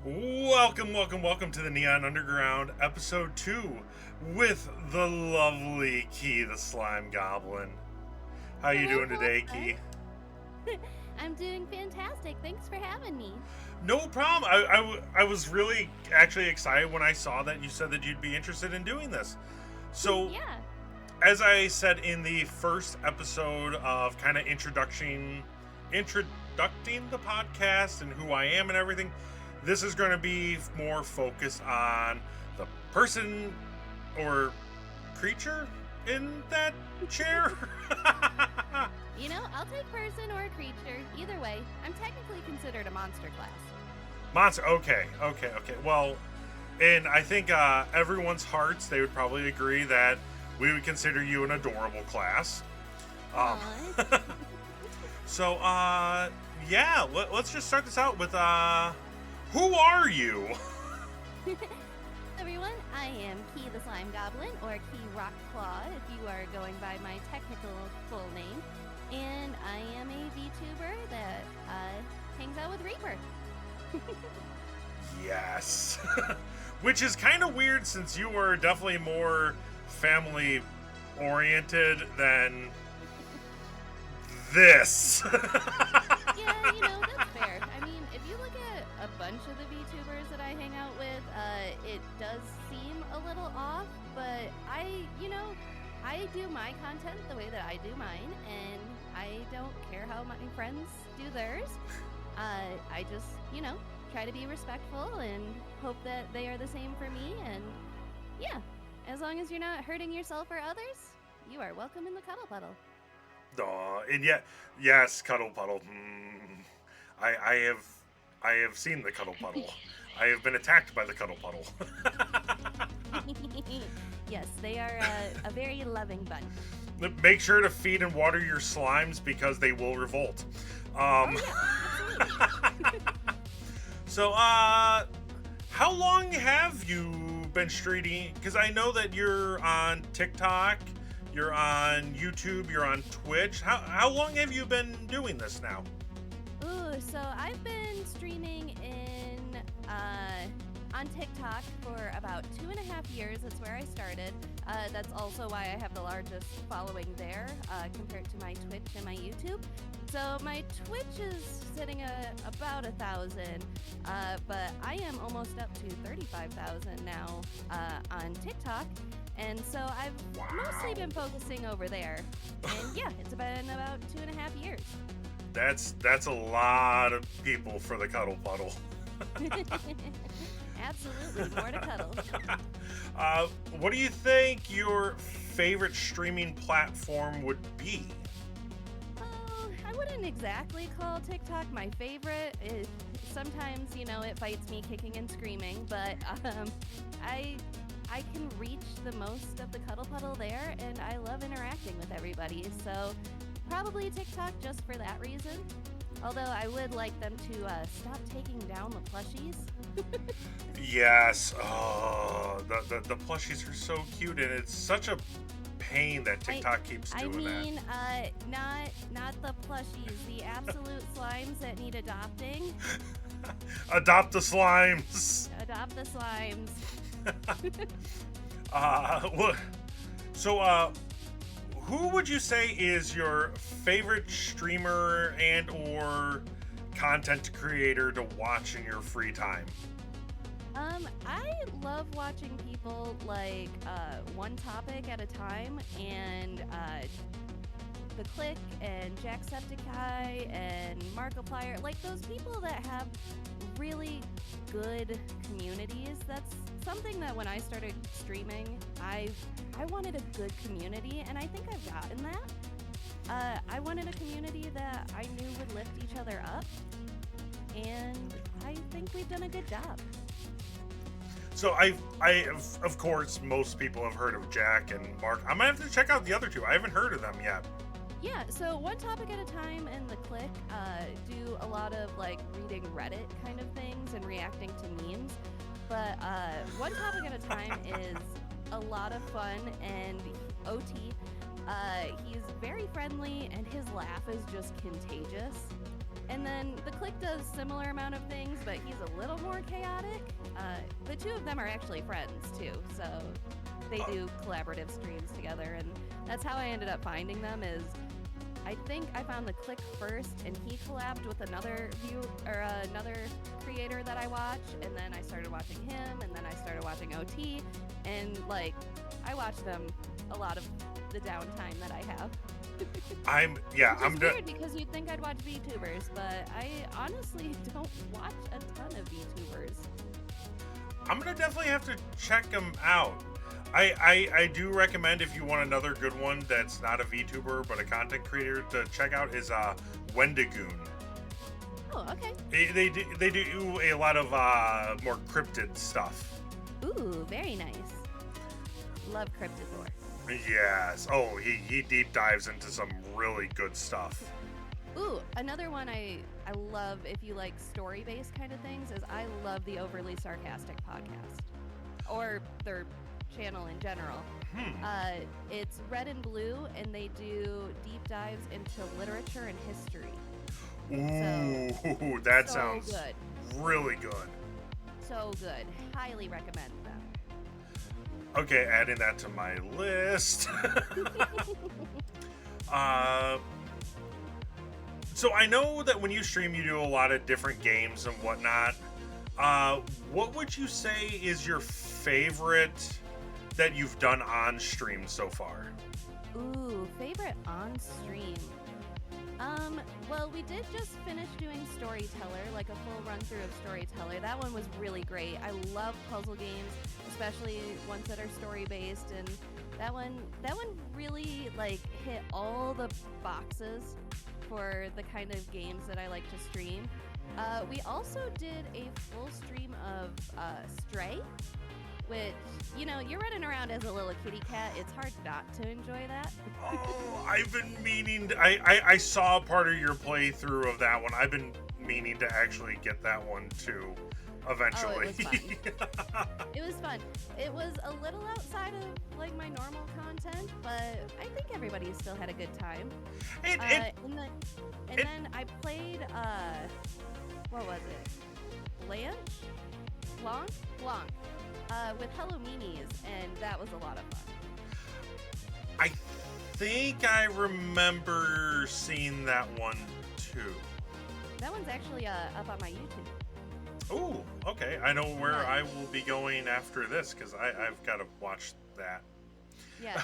Welcome to the Neon Underground, episode 2, with the lovely Key the Slime Goblin. How you doing today, Key? I'm doing fantastic. Thanks for having me. No problem. I was really actually excited when I saw that you said that you'd be interested in doing this. So, Yeah. as I said in the first episode of kind of introducing the podcast and who I am and everything, this is going to be more focused on the person or creature in that chair. I'll take person or creature. Either way, I'm technically considered a monster class. Monster. Okay. Well, and I think everyone's hearts, they would probably agree that we would consider you an adorable class. So, yeah, let's just start this out with, who are you? Everyone, I am Key the Slime Goblin, or Key Rock Claw if you are going by my technical full name. And I am a VTuber that hangs out with Reaper. Yes. Which is kind of weird since you were definitely more family oriented than this. Yeah, that's fair. I mean, if you look at a bunch of the VTubers that I hang out with, it does seem a little off, but I do my content the way that I do mine, and I don't care how my friends do theirs. I just, try to be respectful and hope that they are the same for me, and yeah, as long as you're not hurting yourself or others, you are welcome in the Cuddle Puddle. And yet, yes, Cuddle Puddle. I have seen the Cuddle Puddle. I have been attacked by the Cuddle Puddle. Yes, they are a very loving bunch. Make sure to feed and water your slimes because they will revolt. Oh yeah, absolutely. So, how long have you been streaming? Because I know that you're on TikTok, you're on YouTube, you're on Twitch. How long have you been doing this now? Ooh, so I've been streaming on TikTok for about 2.5 years. That's where I started. That's also why I have the largest following there compared to my Twitch and my YouTube. So my Twitch is sitting at about 1,000, but I am almost up to 35,000 now on TikTok. And so I've mostly been focusing over there. And yeah, it's been about 2.5 years. That's a lot of people for the Cuddle Puddle. Absolutely, more to cuddle. What do you think your favorite streaming platform would be? I wouldn't exactly call TikTok my favorite. Sometimes, it fights me kicking and screaming, but I can reach the most of the Cuddle Puddle there, and I love interacting with everybody. So probably TikTok just for that reason. Although I would like them to stop taking down the plushies. Yes. Oh, the plushies are so cute, and it's such a pain that TikTok keeps doing that. I mean, not the plushies, the absolute slimes that need adopting. Adopt the slimes. Adopt the slimes. Who would you say is your favorite streamer and or content creator to watch in your free time? I love watching people like One Topic at a Time and The Click and Jacksepticeye and Markiplier, like those people that have really good communities. That's something that when I started streaming, I wanted a good community, and I think I've gotten that. I wanted a community that I knew would lift each other up, and I think we've done a good job. So of course, most people have heard of Jack and Mark. I'm gonna have to check out the other two. I haven't heard of them yet. Yeah, so One Topic at a Time and The Click do a lot of like reading Reddit kind of things and reacting to memes. But One Topic at a Time is a lot of fun, and OT, he's very friendly and his laugh is just contagious. And then the Click does similar amount of things, but he's a little more chaotic. The two of them are actually friends too, so they do collaborative streams together, and that's how I ended up finding them. Is I think I found the Click first, and he collabed with another another creator that I watch, and then I started watching him, and then I started watching OT, and like I watch them a lot of the downtime that I have. I'm weird because you'd think I'd watch VTubers, but I honestly don't watch a ton of VTubers. I'm gonna definitely have to check them out. I do recommend, if you want another good one that's not a VTuber but a content creator to check out, is Wendigoon. Oh, okay. They do a lot of more cryptid stuff. Ooh, very nice. Love cryptid lore. Yes. Oh, he deep dives into some really good stuff. Ooh, another one I love, if you like story-based kind of things, is I love the Overly Sarcastic podcast. Or their channel in general. It's Red and Blue, and they do deep dives into literature and history. Ooh, that sounds good. Really good. So good. Highly recommend them. Okay, adding that to my list. So I know that when you stream, you do a lot of different games and whatnot. What would you say is your favorite that you've done on stream so far? Ooh, favorite on stream. Well, we did just finish doing Storyteller, like a full run-through of Storyteller. That one was really great. I love puzzle games, especially ones that are story-based, and that one really like hit all the boxes for the kind of games that I like to stream. We also did a full stream of Stray, which, you know, you're running around as a little kitty cat. It's hard not to enjoy that. Oh, I've been meaning to, I saw part of your playthrough of that one. I've been meaning to actually get that one too, eventually. Oh, it was fun. It was fun. It was a little outside of like my normal content, but I think everybody still had a good time. And then I played, what was it? Blanche? Blanc. With Hello Meanies, and that was a lot of fun. I think I remember seeing that one too. That one's actually up on my YouTube. Oh, okay. I know where I will be going after this, because I've got to watch that. Yeah,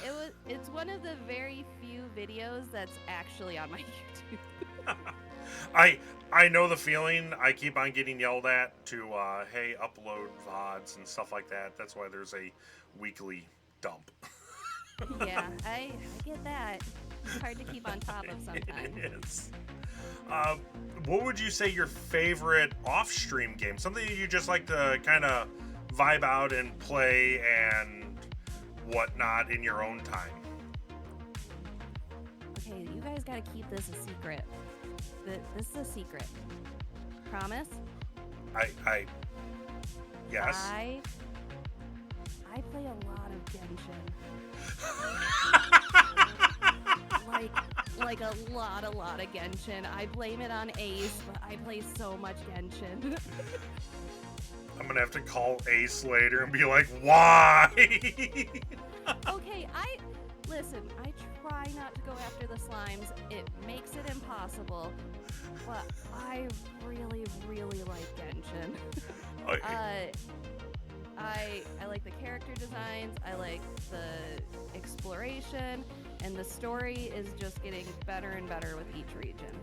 it's one of the very few videos that's actually on my YouTube. I know the feeling. I keep on getting yelled at to, hey, upload VODs and stuff like that. That's why there's a weekly dump. Yeah, I get that. It's hard to keep on top of sometimes. It is. What would you say your favorite off-stream game? Something that you just like to kind of vibe out and play and whatnot in your own time? Okay, you guys gotta keep this a secret. This is a secret. Promise? Yes. I play a lot of Genshin. like a lot of Genshin. I blame it on Ace, but I play so much Genshin. I'm gonna have to call Ace later and be like, why? Okay, listen, I try not to go after the slimes. It makes it impossible. But I really, really like Genshin. Okay. I like the character designs, I like the exploration, and the story is just getting better and better with each region.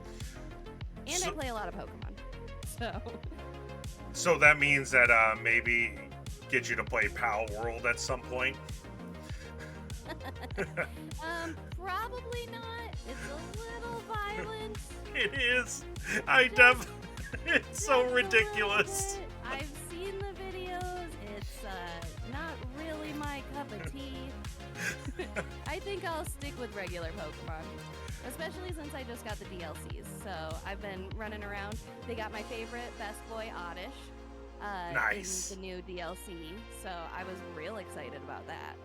And I play a lot of Pokemon. So that means that maybe get you to play Pal World at some point? Probably not. It's a little violent. It is. It's so ridiculous. I've seen the videos. It's not really my cup of tea. I think I'll stick with regular Pokemon, especially since I just got the DLCs. So I've been running around. They got my favorite Best Boy Oddish nice. in the new DLC, so I was real excited about that.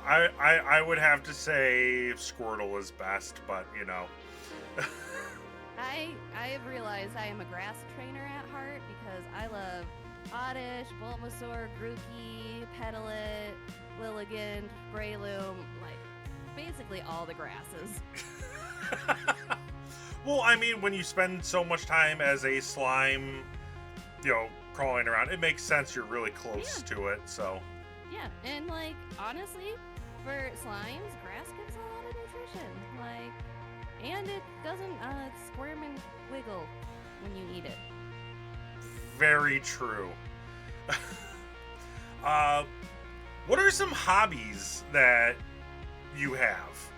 I would have to say Squirtle is best, but you know. I have realized I am a grass trainer at heart because I love Oddish, Bulbasaur, Grookey, Petalite, Lilligant, Breloom, like basically all the grasses. Well, I mean, when you spend so much time as a slime, crawling around, it makes sense you're really close to it, so. Yeah, and like, honestly, for slimes, grass gives a lot of nutrition. Like, and it doesn't squirm and wiggle when you eat it. Very true. What are some hobbies that you have?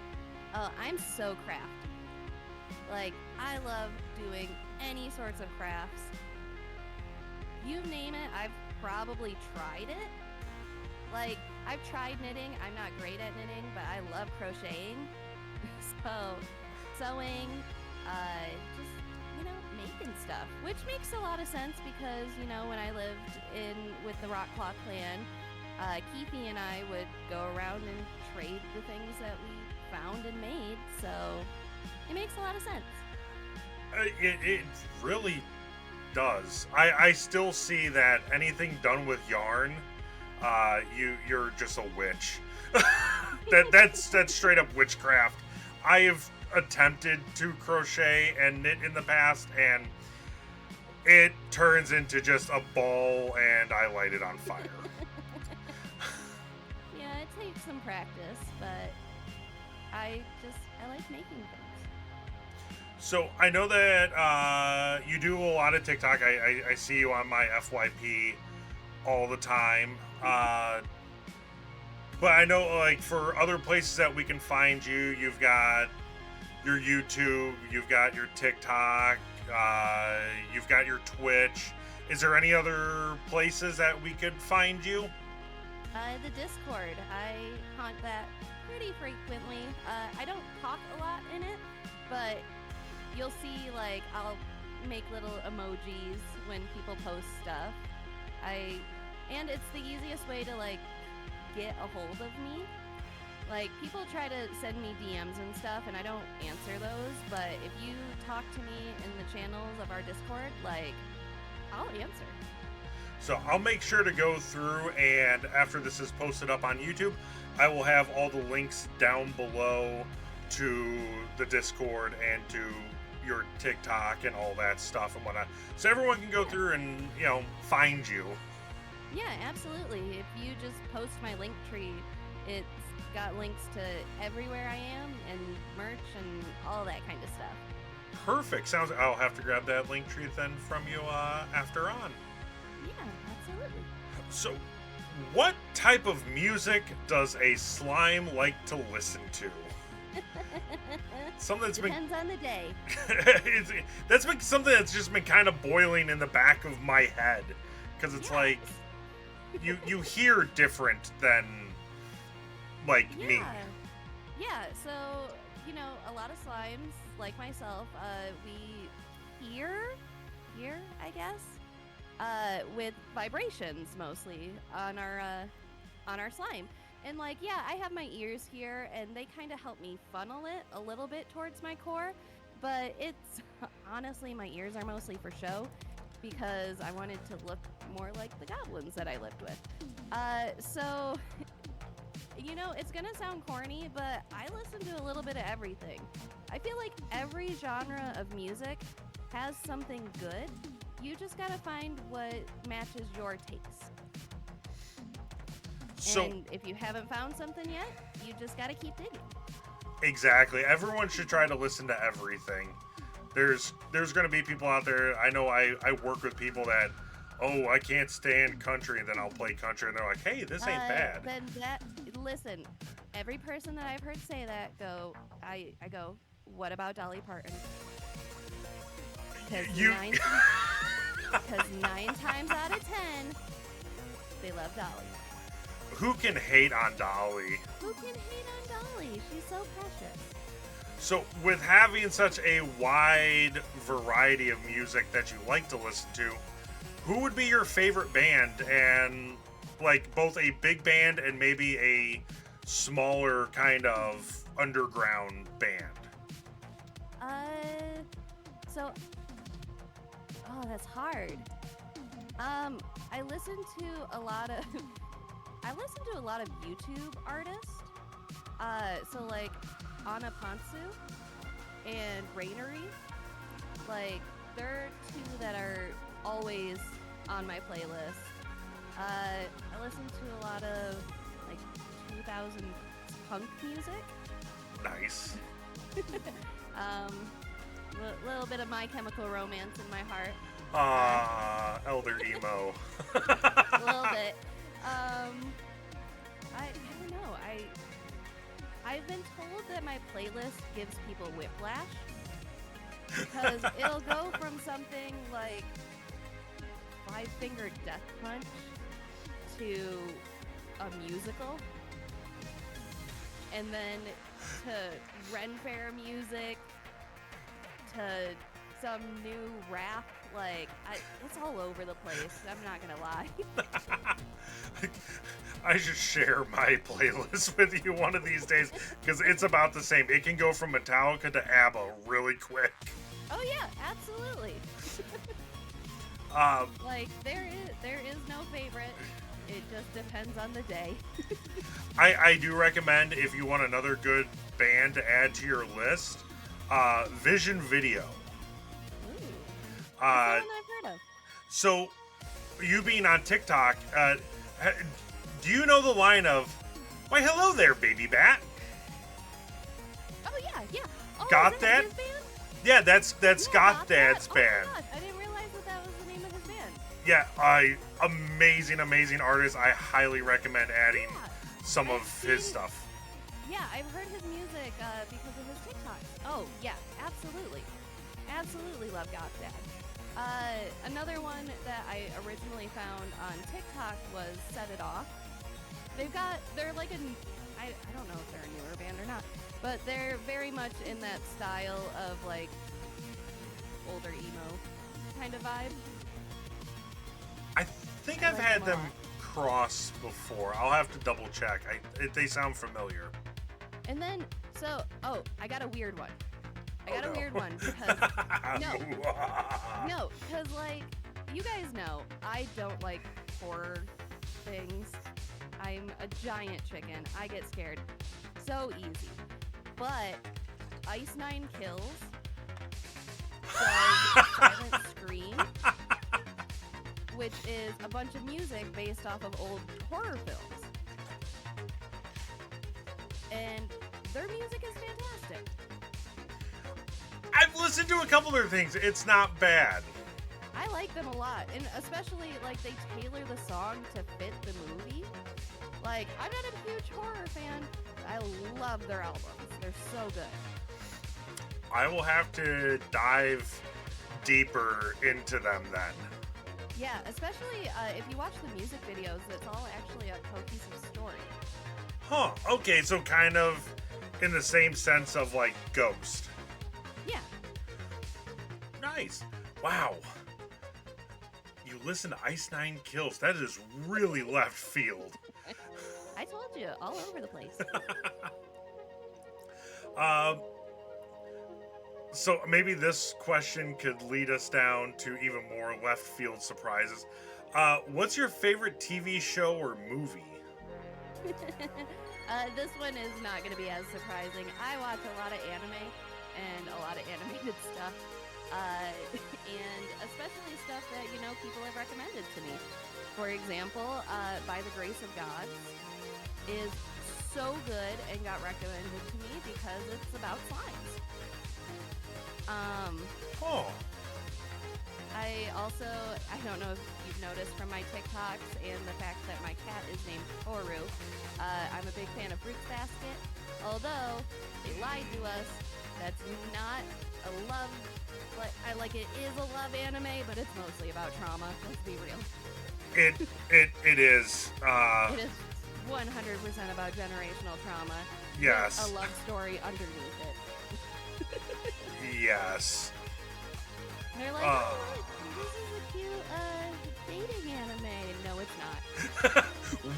Oh, I'm so crafty. Like, I love doing any sorts of crafts. You name it, I've probably tried it. Like, I've tried knitting. I'm not great at knitting, but I love crocheting. So, sewing, just, making stuff. Which makes a lot of sense because, when I lived with the Rock Claw clan, Keithy and I would go around and trade the things that we found and made. So, it makes a lot of sense. It really does. I still see that anything done with yarn, you're just a witch. That's straight up witchcraft. I have attempted to crochet and knit in the past, and it turns into just a ball, and I light it on fire. Yeah, it takes some practice, but I like making things. So I know that you do a lot of TikTok. I see you on my FYP all the time. But I know, like, for other places that we can find you, you've got your YouTube, you've got your TikTok, you've got your Twitch. Is there any other places that we could find you? The Discord. I haunt that pretty frequently. I don't talk a lot in it, but you'll see, like, I'll make little emojis when people post stuff. And it's the easiest way to, like, get a hold of me. Like, people try to send me DMs and stuff, and I don't answer those, but if you talk to me in the channels of our Discord, like, I'll answer. So I'll make sure to go through, and after this is posted up on YouTube, I will have all the links down below to the Discord and to your TikTok and all that stuff and whatnot, so everyone can go through and find you. Yeah, absolutely. If you just post my link tree, it's got links to everywhere I am and merch and all that kind of stuff. Perfect. I'll have to grab that link tree then from you after on. Yeah, absolutely. So, what type of music does a slime like to listen to? Something that's Depends on the day. That's been something that's just been kind of boiling in the back of my head, because it's like you hear different than like me. Yeah, so a lot of slimes like myself, we hear, I guess, with vibrations mostly on our slime. And like, yeah, I have my ears here, and they kind of help me funnel it a little bit towards my core. But it's honestly, my ears are mostly for show because I wanted to look more like the goblins that I lived with. So, it's gonna sound corny, but I listen to a little bit of everything. I feel like every genre of music has something good. You just gotta find what matches your taste. So, and if you haven't found something yet, you just gotta keep digging. Exactly. Everyone should try to listen to everything. There's going to be people out there. I know I work with people that, I can't stand country, and then I'll play country, and they're like, hey, this ain't bad. Listen, every person that I've heard say that I go, what about Dolly Parton? Because 9 times out of 10, they love Dolly. Who can hate on Dolly? Who can hate on Dolly? She's so precious. So, with having such a wide variety of music that you like to listen to, who would be your favorite band, and like both a big band and maybe a smaller kind of underground band? So, oh, that's hard. I listen to a lot of YouTube artists. So like Anna Pantsu and Rainery, like they're two that are always on my playlist. I listen to a lot of like 2000 punk music. Nice. Little bit of My Chemical Romance in my heart. Elder emo. A little bit. I don't know. I've been told that my playlist gives people whiplash because it'll go from something like Five Finger Death Punch to a musical, and then to Ren Fair music, to some new rap. Like, it's all over the place. I'm not gonna lie. I should share my playlist with you one of these days because it's about the same. It can go from Metallica to ABBA really quick. Oh yeah, absolutely. Like there is no favorite. It just depends on the day. I do recommend, if you want another good band to add to your list, Vision Video. Ooh, that's one I've heard of. So, you being on TikTok, do you know the line of, "Why, hello there, baby bat"? Oh yeah. Oh, Got is that? his band? Yeah, that's Got Dad's Oh band. my gosh, I didn't realize that was the name of his band. Yeah, amazing artist. I highly recommend adding some of his stuff. Yeah, I've heard his music because of his TikToks. Oh yeah, absolutely love Got Dad. Another one that I originally found on TikTok was Set It Off. They're like I don't know if they're a newer band or not, but they're very much in that style of like older emo kind of vibe. I think I've had them cross before. I'll have to double check. They sound familiar. And then, I got a weird one. No. Weird one because because like you guys know, I don't like horror things. I'm a giant chicken. I get scared so easy. But Ice Nine Kills does Silent Scream, which is a bunch of music based off of old horror films. And their music is fantastic. I've listened to a couple of their things. It's not bad. I like them a lot, and especially like they tailor the song to fit the movie. Like, I'm not a huge horror fan. I love their albums. They're so good. I will have to dive deeper into them then. Yeah, especially if you watch the music videos, it's all actually a cohesive story. Huh. Okay, so kind of in the same sense of like Ghost. Yeah. Nice. Wow. You listen to Ice Nine Kills. That is really left field. I told you, all over the place. So maybe this question could lead us down to even more left field surprises. What's your favorite TV show or movie? This one is not going to be as surprising. I watch a lot of anime and a lot of animated stuff. And especially stuff that, people have recommended to me. For example, By the Grace of God is so good and got recommended to me because it's about slimes. I don't know if you've noticed from my TikToks and the fact that my cat is named Toru, I'm a big fan of Fruits Basket. Although they lied to us, that's not a love. It is a love anime, but it's mostly about trauma. Let's be real. It is. It is 100% about generational trauma. Yes. With a love story underneath it. Yes. They're like, oh, this is a cute dating anime. No, it's not.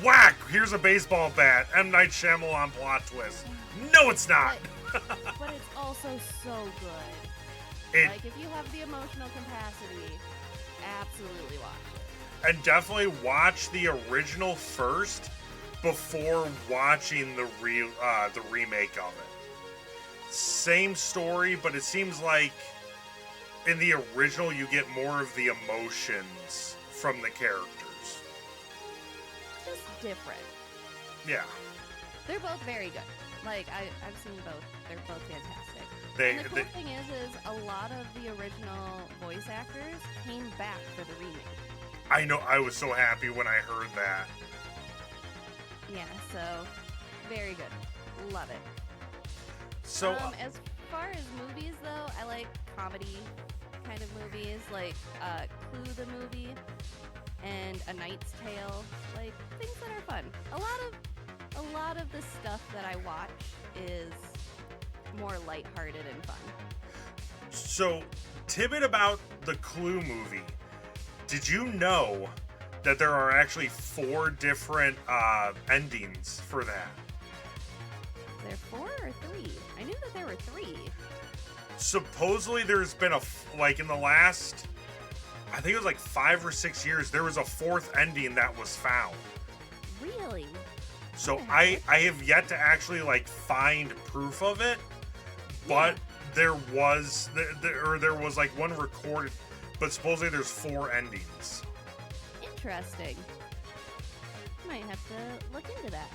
Whack! Here's a baseball bat. M. Night Shyamalan plot twist. No, it's not. But it's also so good. It, Like, if you have the emotional capacity, absolutely watch it. and definitely watch the original first before watching the remake of it. Same story, but it seems like in the original you get more of the emotions from the characters. Just different. Yeah. They're both very good. Like, I've seen both. They're both fantastic. They, And the cool thing is a lot of the original voice actors came back for the remake. I know, I was so happy when I heard that. Yeah, so very good. Love it. So, As far as movies, though, I like comedy kind of movies, like Clue the movie and A Knight's Tale, like things that are fun. A lot of the stuff that I watch is more lighthearted and fun. so tidbit about the Clue movie. Did you know that there are actually 4 different endings for that? Is there 4 or 3? I knew that there were 3. Supposedly there's been like in the last, I think it was like 5 or 6 years, there was a 4th ending that was found. Really? So Yeah. I have yet to actually like find proof of it, but there was there was like one recorded, but supposedly there's 4 endings. Interesting. Might have to look into that.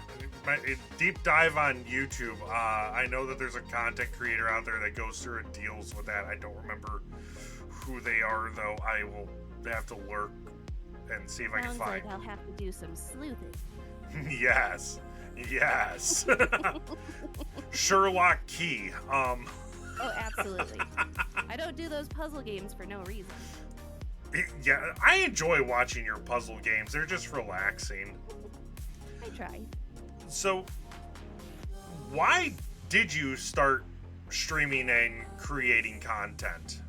Deep dive on YouTube. I know that there's a content creator out there that goes through and deals with that. I don't remember who they are though. I will have to lurk and see if I can Sounds find. like I'll have to do some sleuthing. Yes. Sherlock Key. Oh, absolutely. I don't do those puzzle games for no reason. Yeah, I enjoy watching your puzzle games. They're just relaxing. I try. So, why did you start streaming and creating content?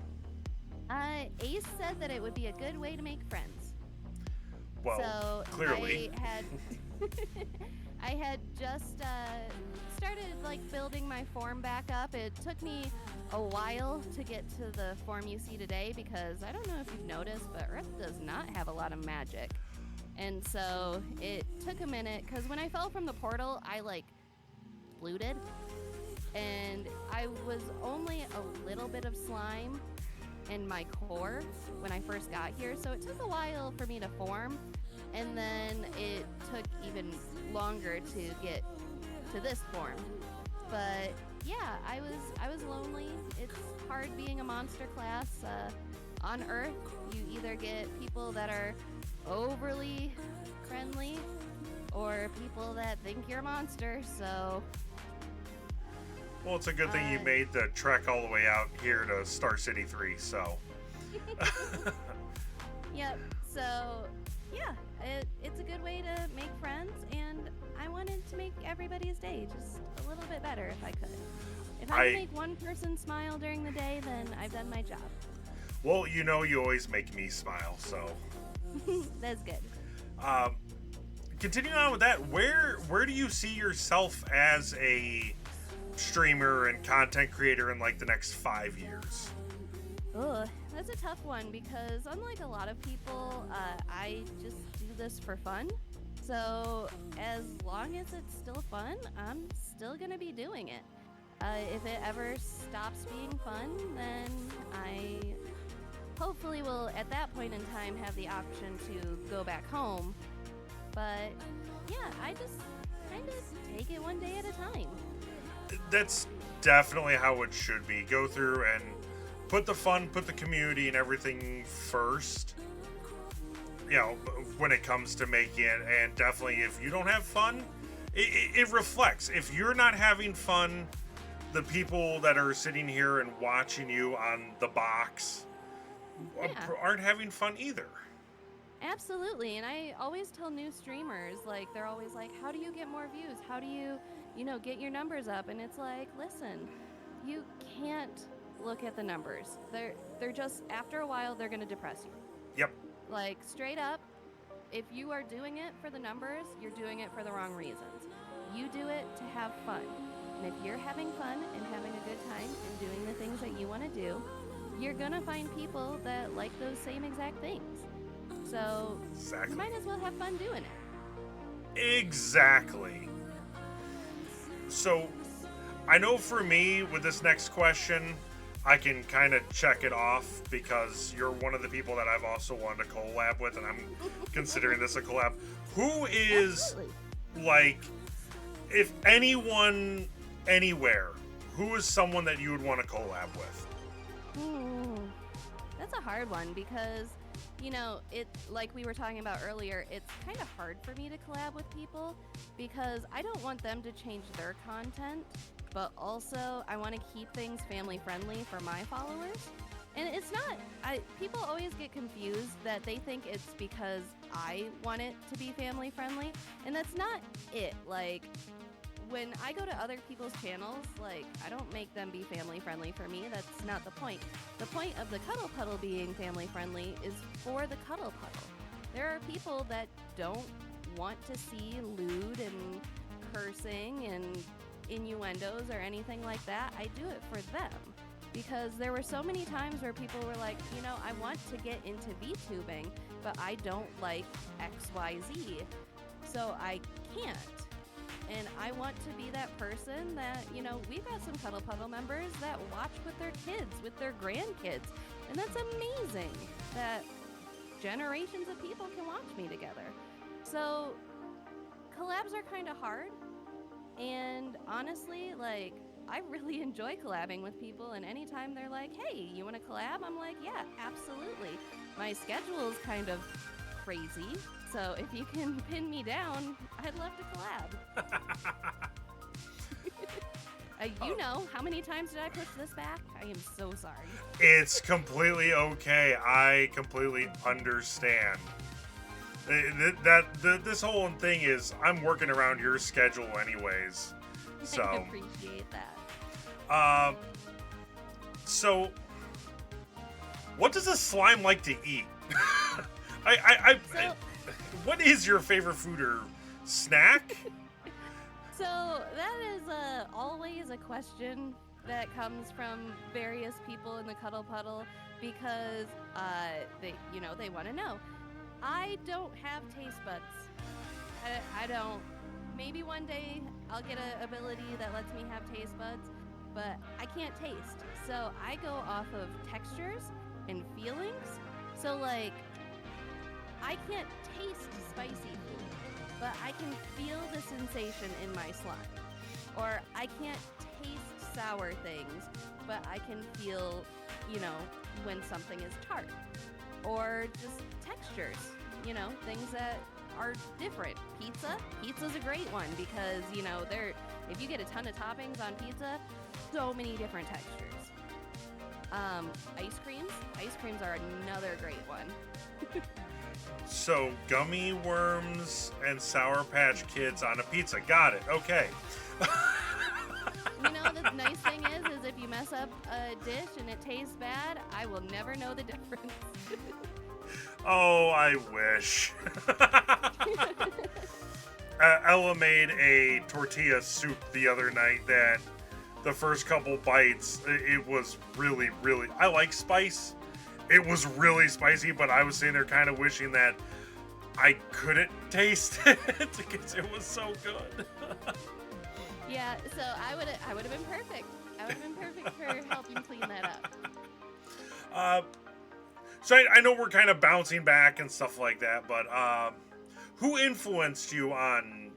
Ace said that it would be a good way to make friends. Well, So clearly. I had just started like building my form back up. It took me a while to get to the form you see today because I don't know if you've noticed, but Earth does not have a lot of magic. And so it took a minute because when I fell from the portal, I like looted and I was only a little bit of slime in my core when I first got here. So it took a while for me to form. And then it took even longer to get to this form. But yeah, I was lonely. It's hard being a monster class. On Earth, you either get people that are overly friendly or people that think you're a monster, so... Well, it's a good thing you made the trek all the way out here to Star City 3, so... Yep, so... Yeah, it's a good way to make friends, and I wanted to make everybody's day just a little bit better if I could. If I can make one person smile during the day, then I've done my job. Well, you know you always make me smile, so... That's good. Continuing on with that, where do you see yourself as a streamer and content creator in like the next 5 years? Ugh, that's a tough one because unlike a lot of people, I just do this for fun. So as long as it's still fun, I'm still gonna be doing it. If it ever stops being fun, then I hopefully will at that point in time have the option to go back home. But yeah, I just kind of take it one day at a time. That's definitely how it should be. Go through and put the fun, put the community and everything first. You know, when it comes to making it, and definitely if you don't have fun, it reflects. If you're not having fun, the people that are sitting here and watching you on the box aren't having fun either. Absolutely, and I always tell new streamers, like, they're always like, how do you get more views? How do you, get your numbers up? And it's like, listen, you can't look at the numbers. They're just, after a while, they're going to depress you. Yep. Like, straight up, if you are doing it for the numbers, you're doing it for the wrong reasons. You do it to have fun. And if you're having fun and having a good time and doing the things that you want to do, you're going to find people that like those same exact things. So Exactly. you might as well have fun doing it. Exactly. So, I know for me, with this next question, I can kind of check it off because you're one of the people that I've also wanted to collab with, and I'm considering this a collab. Who is, Absolutely. like, if anyone, anywhere, who is someone that you would want to collab with? That's a hard one because, it, like we were talking about earlier, it's kind of hard for me to collab with people because I don't want them to change their content, but also I want to keep things family friendly for my followers. And it's not, people always get confused that they think it's because I want it to be family friendly, and that's not it. Like, when I go to other people's channels, like, I don't make them be family friendly for me. That's not the point. The point of the Cuddle Puddle being family friendly is for the Cuddle Puddle. There are people that don't want to see lewd and cursing and innuendos or anything like that. I do it for them because there were so many times where people were like, I want to get into VTubing, but I don't like XYZ, so I can't. And I want to be that person that, we've got some Cuddle Puddle members that watch with their kids, with their grandkids. And that's amazing that generations of people can watch me together. So collabs are kind of hard. And honestly, like, I really enjoy collabing with people. And anytime they're like, hey, you want to collab? I'm like, yeah, absolutely. My schedule is kind of crazy. So if you can pin me down, I'd love to collab. How many times did I push this back? I am so sorry. It's completely okay. I completely understand. This whole thing is, I'm working around your schedule anyways. So I appreciate that. So what does a slime like to eat? What is your favorite food or snack? So that is always a question that comes from various people in the Cuddle Puddle because they want to know. I don't have taste buds. I don't. Maybe one day I'll get an ability that lets me have taste buds, but I can't taste. So I go off of textures and feelings. So like, I can't taste spicy food, but I can feel the sensation in my slime. Or I can't taste sour things, but I can feel, when something is tart. Or just textures, things that are different. Pizza's a great one because, if you get a ton of toppings on pizza, so many different textures. Ice creams are another great one. So, gummy worms and Sour Patch Kids on a pizza. Got it. Okay. The nice thing is if you mess up a dish and it tastes bad, I will never know the difference. Oh, I wish. Ella made a tortilla soup the other night that the first couple bites, it was really, really... I like spice. It was really spicy, but I was sitting there kind of wishing that I couldn't taste it because it was so good. Yeah, so I would have been perfect. I would have been perfect for helping clean that up. So I know we're kind of bouncing back and stuff like that, but who influenced you on,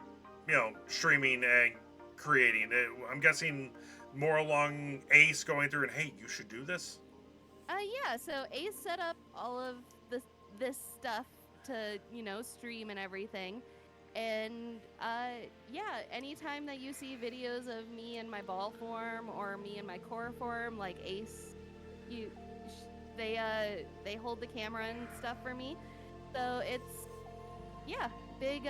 streaming and creating? I'm guessing more along Ace going through and, hey, you should do this? Yeah, so Ace set up all of this stuff to, stream and everything. And, anytime that you see videos of me in my ball form or me in my core form, like Ace, they hold the camera and stuff for me. So it's, big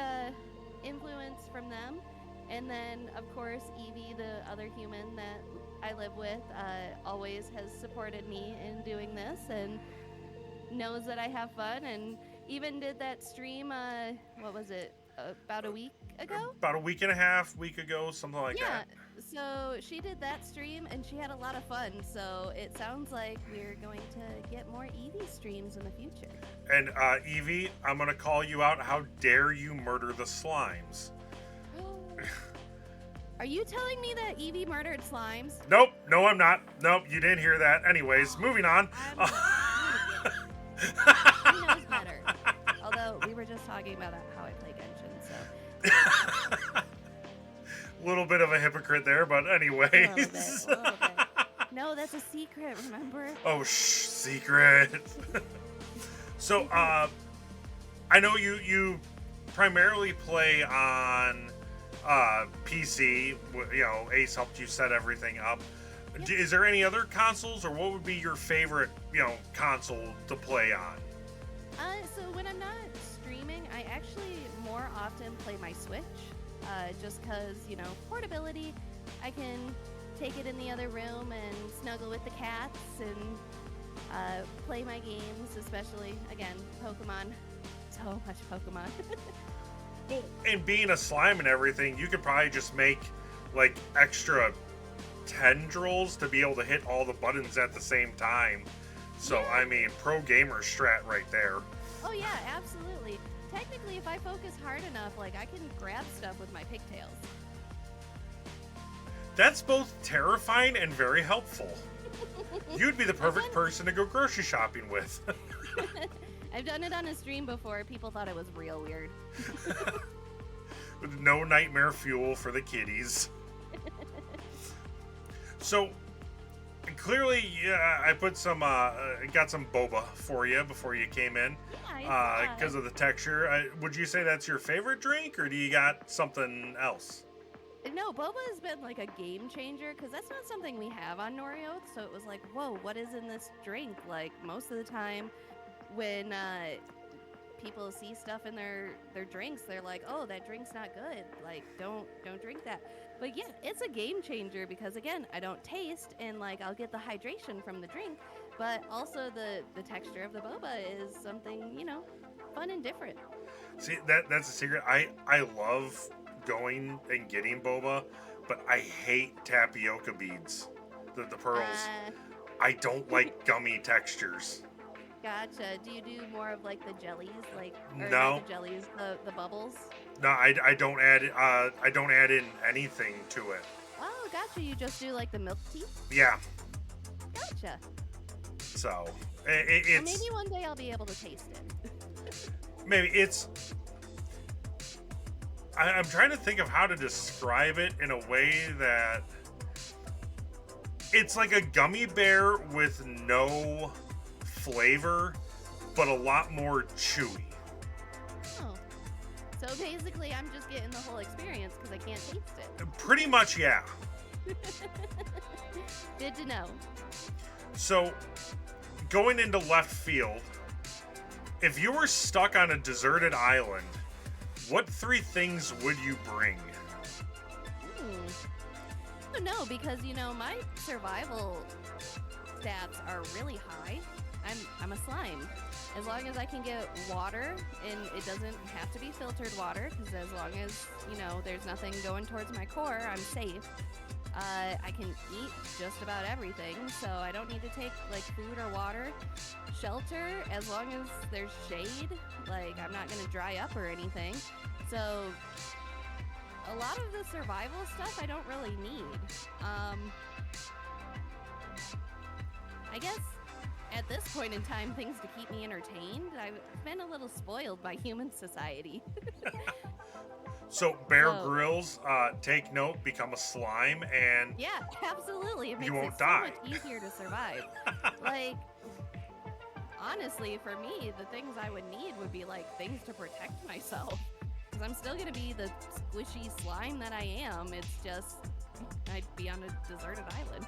influence from them. And then, of course, Evie, the other human that I live with, always has supported me in doing this and knows that I have fun and even did that stream, what was it, about a week ago? About a week and a half, week ago, something like Yeah, that. so she did that stream and she had a lot of fun. So it sounds like we're going to get more Eevee streams in the future. And Evie, I'm gonna call you out. How dare you murder the slimes? Are you telling me that Eevee murdered slimes? Nope, no, I'm not. Nope, you didn't hear that. Anyways, moving on. He knows better. Although we were just talking about how I play Genshin, so. Little bit of a hypocrite there, but anyways. A little bit. No, that's a secret, remember? Oh, secret. So, I know you primarily play on PC. You know, Ace helped you set everything up. Yep. Is there any other consoles, or what would be your favorite, console to play on? So when I'm not streaming, I actually more often play my Switch, just because, portability. I can take it in the other room and snuggle with the cats and play my games, especially, again, Pokemon. So much Pokemon. And being a slime and everything, you could probably just make, like, extra tendrils to be able to hit all the buttons at the same time. So, Yeah. I mean, pro gamer strat right there. Oh yeah, absolutely. Technically, if I focus hard enough, like, I can grab stuff with my pigtails. That's both terrifying and very helpful. You'd be the perfect person to go grocery shopping with. I've done it on a stream before. People thought it was real weird. With no nightmare fuel for the kiddies. So, clearly, I put some, got some boba for you before you came in. Yeah, Because of the texture. Would you say that's your favorite drink, or do you got something else? No, boba has been like a game changer because that's not something we have on Norioth. So it was like, whoa, what is in this drink? Like most of the time, when people see stuff in their drinks, they're like, oh, that drink's not good. Like, don't drink that. But yeah, it's a game changer because again, I don't taste and like I'll get the hydration from the drink, but also the texture of the boba is something, fun and different. See, that's a secret. I love going and getting boba, but I hate tapioca beads, the pearls. I don't like gummy textures. Gotcha. Do you do more of like the jellies, or No. not the jellies, the bubbles? No, I don't add in anything to it. Oh, gotcha. You just do like the milk tea? Yeah. Gotcha. So Well, it's maybe one day I'll be able to taste it. maybe it's. I'm trying to think of how to describe it in a way that it's like a gummy bear with no flavor, but a lot more chewy. Oh. So basically, I'm just getting the whole experience because I can't taste it. Pretty much, yeah. Good to know. So, going into left field, if you were stuck on a deserted island, what 3 things would you bring? I don't know because my survival stats are really high. I'm a slime. As long as I can get water, and it doesn't have to be filtered water, because as long as there's nothing going towards my core, I'm safe. I can eat just about everything, so I don't need to take like food or water. Shelter, as long as there's shade, like I'm not gonna dry up or anything. So a lot of the survival stuff I don't really need. I guess at this point in time, things to keep me entertained. I've been a little spoiled by human society. So Bear Grylls, take note, become a slime, and Yeah, absolutely. It makes you won't it die. so much easier to survive. Like, honestly, for me, the things I would need would be like things to protect myself. Because I'm still going to be the squishy slime that I am. It's just, I'd be on a deserted island.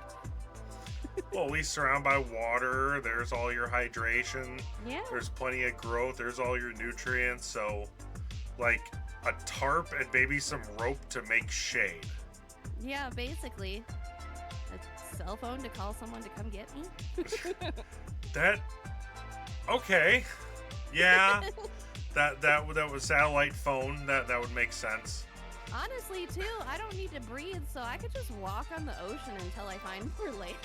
well, at least surrounded by water. There's all your hydration. Yeah. There's plenty of growth. There's all your nutrients. So, like a tarp and maybe some rope to make shade. Yeah, basically. A cell phone to call someone to come get me. That, okay. Yeah, that was satellite phone. That would make sense. Honestly, too, I don't need to breathe, so I could just walk on the ocean until I find more land.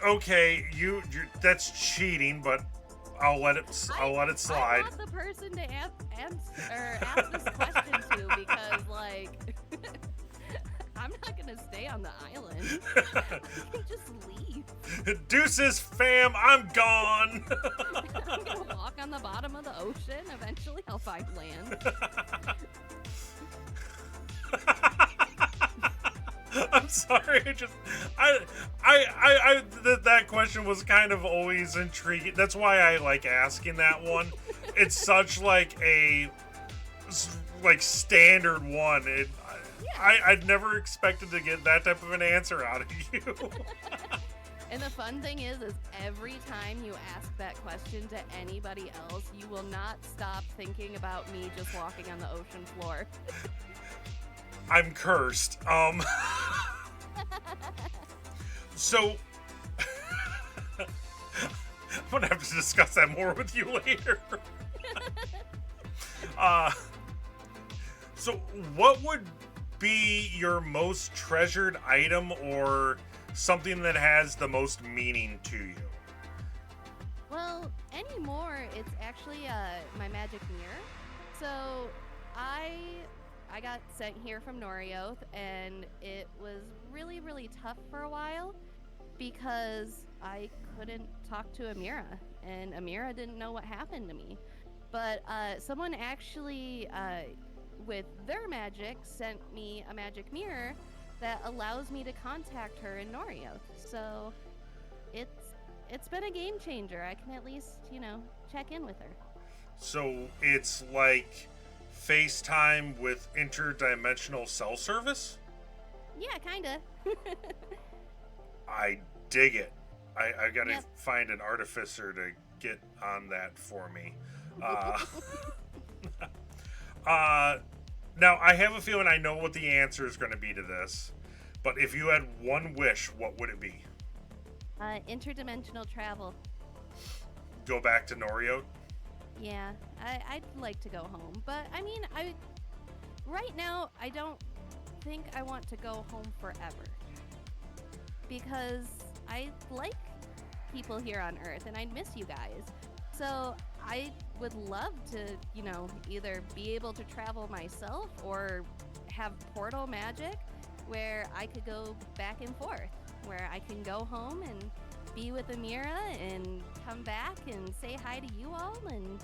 Okay, you that's cheating, but I'll let it slide. I'm not the person to ask this question to because, like, I'm not gonna stay on the island. I can just leave. Deuces, fam, I'm gone. I'm gonna walk on the bottom of the ocean. Eventually, I'll find land. I'm sorry. That question was kind of always intriguing. That's why I like asking that one. It's such like a standard one. I'd never expected to get that type of an answer out of you. And the fun thing is every time you ask that question to anybody else, you will not stop thinking about me just walking on the ocean floor. I'm cursed. So I'm gonna have to discuss that more with you later. So what would be your most treasured item or something that has the most meaning to you? Well, anymore, it's actually my magic mirror. So I got sent here from Norioth, and it was really, really tough for a while because I couldn't talk to Amira, and Amira didn't know what happened to me. But someone actually, with their magic, sent me a magic mirror that allows me to contact her in Norioth. So it's been a game changer. I can at least, check in with her. So it's like FaceTime with interdimensional cell service? Yeah, kinda. I dig it. I gotta find an artificer to get on that for me. Now, I have a feeling I know what the answer is going to be to this, but if you had one wish, what would it be? Interdimensional travel. Go back to Norio? Yeah, I'd like to go home, but I mean, right now, I don't think I want to go home forever. Because I like people here on Earth, and I miss you guys. So I would love to, either be able to travel myself or have portal magic where I could go back and forth, where I can go home and be with Amira and come back and say hi to you all and,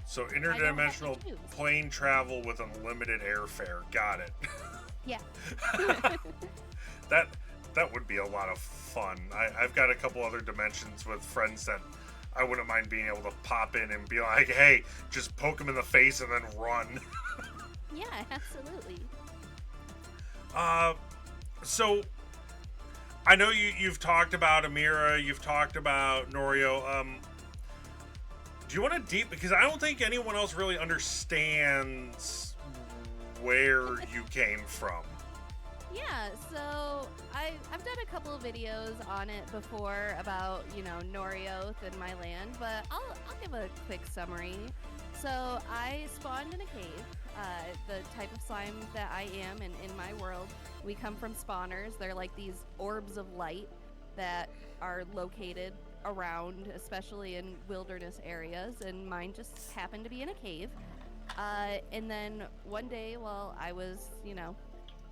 So interdimensional plane travel with unlimited airfare. Got it. Yeah. That would be a lot of fun. I've got a couple other dimensions with friends that I wouldn't mind being able to pop in and be like, hey, just poke them in the face and then run. Yeah, absolutely. So I know you've talked about Amira, you've talked about Norio. Do you want to deep, because I don't think anyone else really understands where you came from. Yeah, so I've done a couple of videos on it before about, Norioth and my land, but I'll give a quick summary. So I spawned in a cave. The type of slime that I am and in my world, we come from spawners. They're like these orbs of light that are located around, especially in wilderness areas, and mine just happened to be in a cave. And then one day while I was,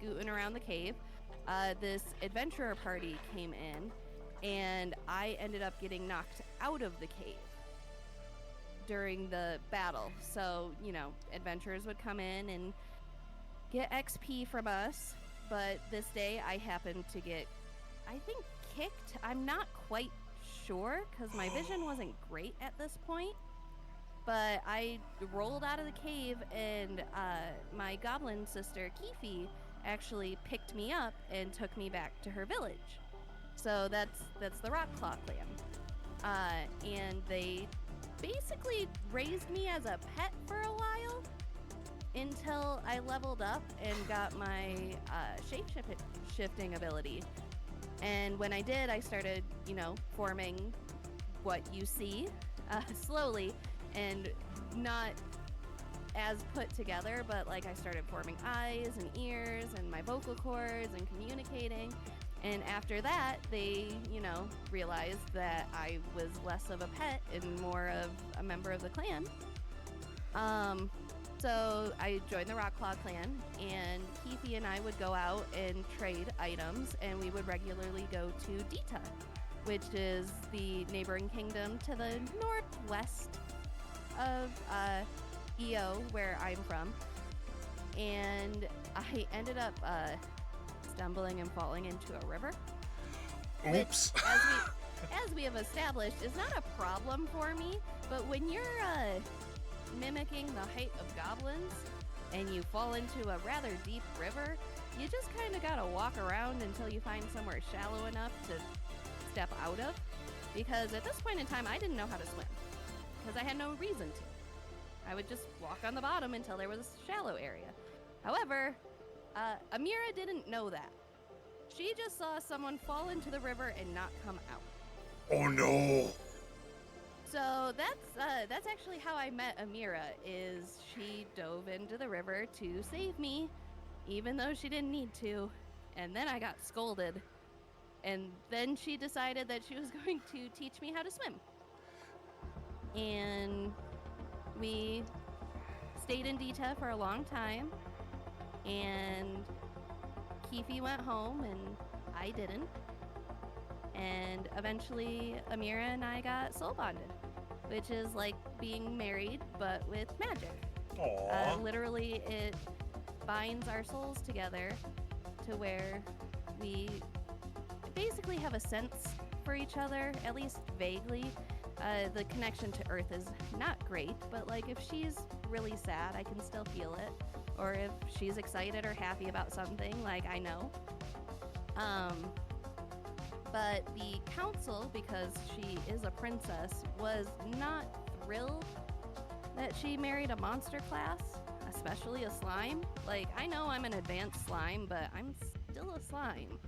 scooting around the cave, this adventurer party came in, and I ended up getting knocked out of the cave during the battle. So, adventurers would come in and get XP from us, but this day I happened to get, I think, kicked. I'm not quite sure, because my vision wasn't great at this point. But I rolled out of the cave, and my goblin sister, Keefe, actually picked me up and took me back to her village. So that's the Rockclaw clan. And they basically raised me as a pet for a while until I leveled up and got my shape-shifting ability. And when I did, I started, forming what you see slowly and not as put together, but like I started forming eyes and ears and my vocal cords and communicating. And after that, they, realized that I was less of a pet and more of a member of the clan. So I joined the Rockclaw clan, and Keithy and I would go out and trade items, and we would regularly go to Dita, which is the neighboring kingdom to the northwest of EO, where I'm from. And I ended up stumbling and falling into a river. Oops. Which, as we have established, is not a problem for me, but when you're mimicking the height of goblins and you fall into a rather deep river, you just kind of gotta walk around until you find somewhere shallow enough to step out of, because at this point in time I didn't know how to swim because I had no reason to. I would just walk on the bottom until there was a shallow area. However, Amira didn't know that. She just saw someone fall into the river and not come out. Oh no. So that's actually how I met Amira, is she dove into the river to save me, even though she didn't need to, and then I got scolded. And then she decided that she was going to teach me how to swim. And we stayed in Dita for a long time, and Keefe went home and I didn't. And eventually Amira and I got soul bonded, which is like being married but with magic. Aww. Literally, it binds our souls together to where we basically have a sense for each other, at least vaguely. The connection to Earth is not great, but like if she's really sad, I can still feel it. Or if she's excited or happy about something, like I know. But the council, because she is a princess, was not thrilled that she married a monster class, especially a slime. Like, I know I'm an advanced slime, but I'm still a slime.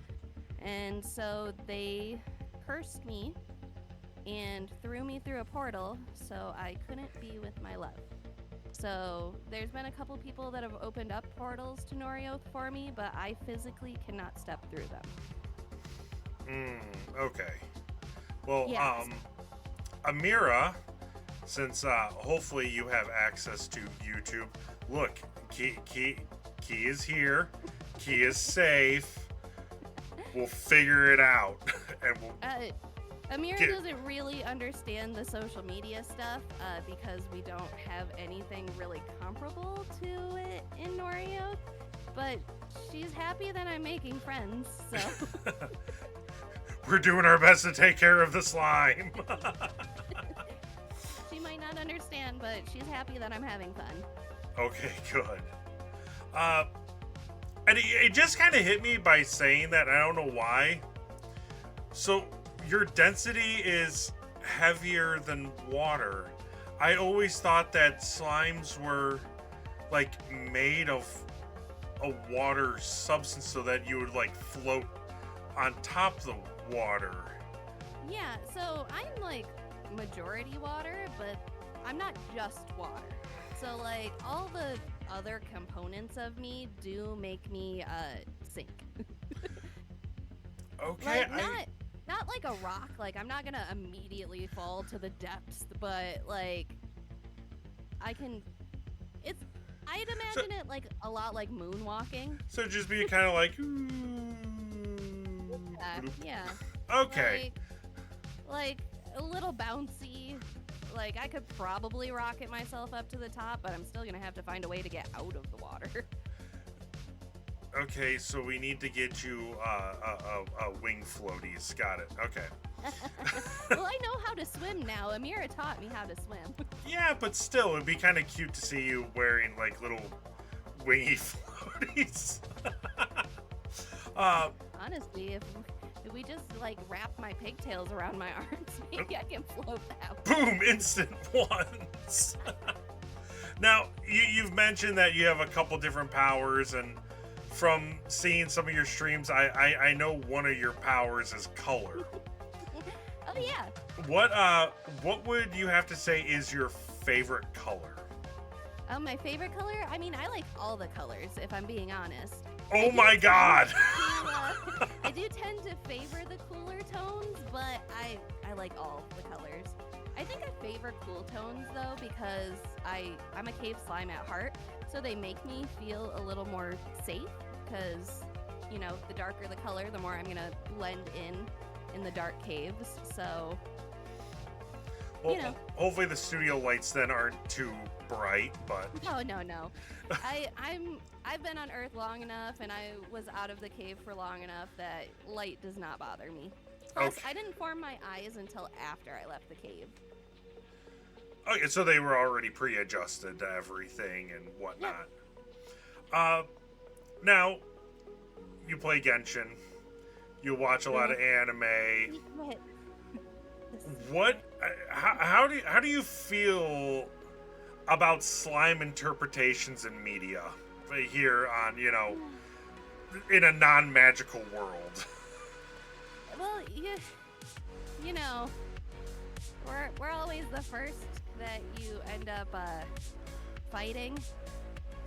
And so they cursed me and threw me through a portal so I couldn't be with my love. So there's been a couple people that have opened up portals to Norioth for me, but I physically cannot step through them. Okay. Well, Yes. Amira, since hopefully you have access to YouTube, look, Key is here. Key is safe. We'll figure it out. And we'll Amira doesn't really understand the social media stuff because we don't have anything really comparable to it in Norioth, but she's happy that I'm making friends, so... We're doing our best to take care of the slime. She might not understand, but she's happy that I'm having fun. Okay, good. And it just kind of hit me by saying that. I don't know why. So your density is heavier than water. I always thought that slimes were like made of a water substance so that you would like float on top of the water. Yeah, so I'm like majority water, but I'm not just water. So like all the other components of me do make me sink. Okay, like, not like a rock. Like I'm not gonna immediately fall to the depths, but like I can. I'd imagine it like a lot like moonwalking. So just be kind of like. Yeah. Okay. Like a little bouncy. Like I could probably rocket myself up to the top, but I'm still gonna have to find a way to get out of the water. Okay, so we need to get you a wing floaties. Got it. Okay. Well, I know how to swim now. Amira taught me how to swim. Yeah, but still, it'd be kind of cute to see you wearing like little wingy floaties. Honestly, if we just like wrap my pigtails around my arms, maybe I can float out. Boom! Instant ones. Now, you've mentioned that you have a couple different powers, and from seeing some of your streams, I know one of your powers is color. Oh yeah. What would you have to say is your favorite color? My favorite color? I mean, I like all the colors, if I'm being honest. Oh my god! I do tend to favor the cooler tones, but I like all the colors. I think I favor cool tones, though, because I'm a cave slime at heart, so they make me feel a little more safe, because, you know, the darker the color, the more I'm going to blend in the dark caves, so... Well, you know. Hopefully the studio lights then aren't too bright, but... Oh, no. I've been on Earth long enough, and I was out of the cave for long enough that light does not bother me. Plus, Okay. I didn't form my eyes until after I left the cave. Okay, so they were already pre-adjusted to everything and whatnot. Now, you play Genshin. You watch a lot of anime. How do you feel about slime interpretations in media here on, in a non-magical world? Well, you know, we're always the first that you end up fighting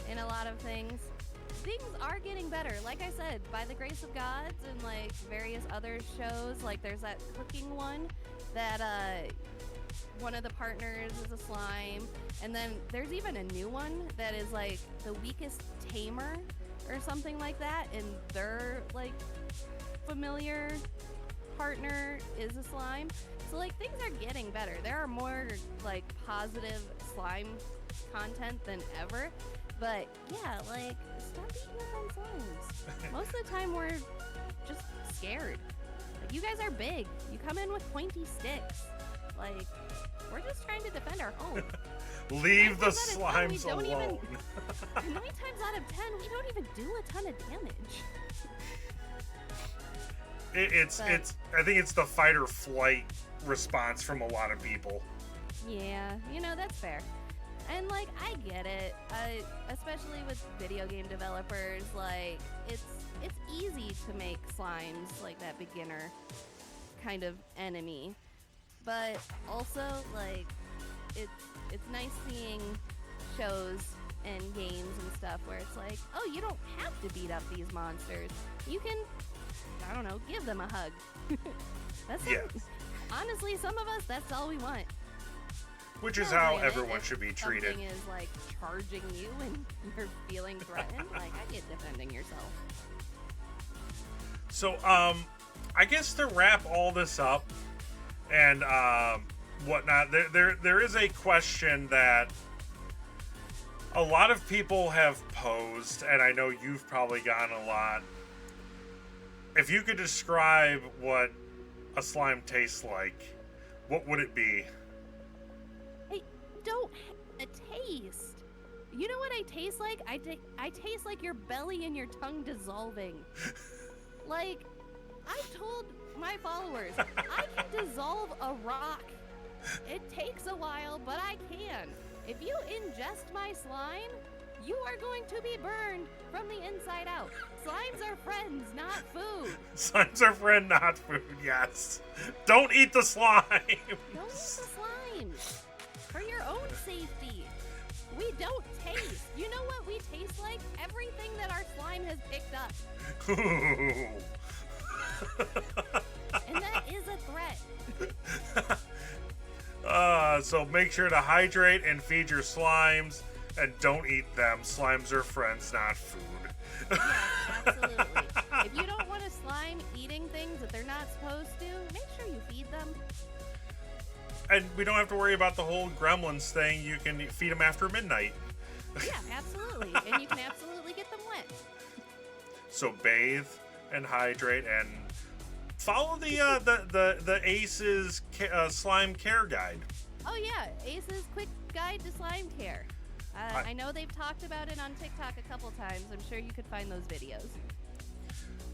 in a lot of things. Things are getting better, like I said, by the grace of gods, and like various other shows. Like there's that cooking one that one of the partners is a slime, and then there's even a new one that is like the weakest tamer or something like that, and their like familiar partner is a slime. So like things are getting better. There are more like positive slime content than ever. But yeah, like stop beating up on slimes. Most of the time we're just scared. Like you guys are big. You come in with pointy sticks. Like we're just trying to defend our home. Leave the slimes alone. 9 times out of 10, we don't even do a ton of damage. I think it's the fight or flight response from a lot of people. Yeah, that's fair. And like I get it, especially with video game developers. Like it's easy to make slimes like that beginner kind of enemy, but also like it's nice seeing shows and games and stuff where it's like, oh, you don't have to beat up these monsters. You can, I don't know, give them a hug. Honestly, some of us, that's all we want. Which is how everyone should be treated. Something is like charging you and you're feeling threatened. Like I get defending yourself. So, I guess to wrap all this up and whatnot, there is a question that a lot of people have posed, and I know you've probably gotten a lot. If you could describe what a slime tastes like, what would it be? Don't a taste. You know what I taste like? I taste like your belly and your tongue dissolving. Like, I've told my followers, I can dissolve a rock. It takes a while, but I can. If you ingest my slime, you are going to be burned from the inside out. Slimes are friends, not food. Slimes are friend, not food, yes. Don't eat the slime. Don't eat the slimes. For your own safety. We don't taste. You know what we taste like? Everything that our slime has picked up. And that is a threat. So make sure to hydrate and feed your slimes, and don't eat them. Slimes are friends, not food. Yes, absolutely. If you don't want a slime eating things that they're not supposed to, make sure you feed them. And we don't have to worry about the whole gremlins thing. You can feed them after midnight. Yeah, absolutely. And you can absolutely get them wet. So bathe and hydrate and follow the Ace's slime care guide. Oh yeah, Ace's quick guide to slime care. I know they've talked about it on TikTok a couple times. I'm sure you could find those videos.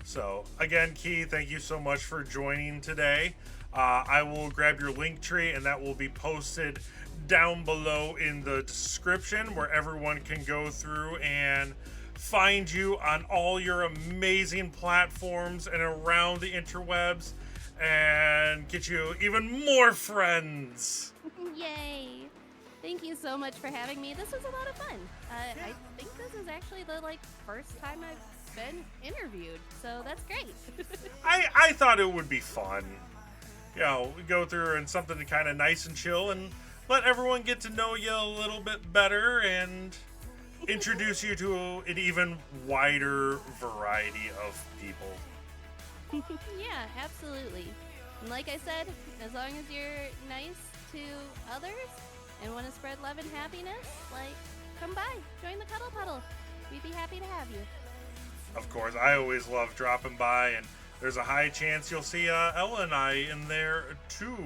So again, Key, thank you so much for joining today. I will grab your link tree, and that will be posted down below in the description, where everyone can go through and find you on all your amazing platforms and around the interwebs. and get you even more friends. Yay! Thank you so much for having me. This was a lot of fun. I think this is actually the first time I've been interviewed, so that's great. I thought it would be fun. You know, we go through and something kind of nice and chill and let everyone get to know you a little bit better and introduce you to an even wider variety of people. Yeah, absolutely. And like I said, as long as you're nice to others and want to spread love and happiness, come by, join the Cuddle Puddle. We'd be happy to have you. Of course, I always love dropping by, and there's a high chance you'll see Ella and I in there too.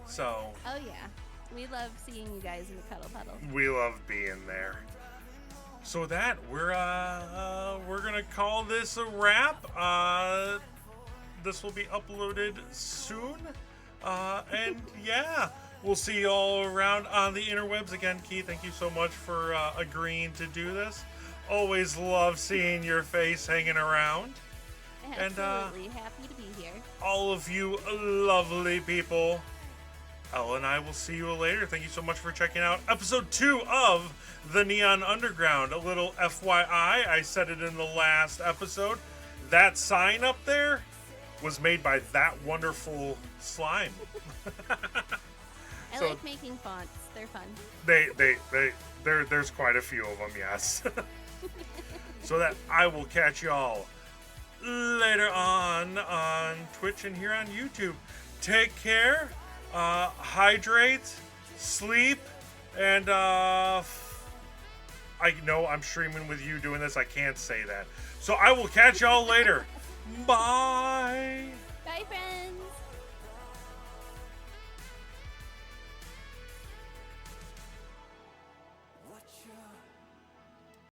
So. Oh yeah, we love seeing you guys in the Cuddle Puddle. We love being there. So with that, we're gonna call this a wrap. This will be uploaded soon, and yeah, we'll see you all around on the interwebs again. Keith, thank you so much for agreeing to do this. Always love seeing your face hanging around. Absolutely, happy to be here. All of you lovely people, Ella and I will see you later. Thank you so much for checking out episode 2 of The Neon Underground. A little FYI, I said it in the last episode. That sign up there was made by that wonderful slime. I like making fonts. They're fun. There's quite a few of them, yes. So that I will catch y'all later on Twitch and here on YouTube. Take care, hydrate, sleep, and I know I'm streaming with you doing this. I can't say that. So I will catch y'all later. Bye. Bye, friends.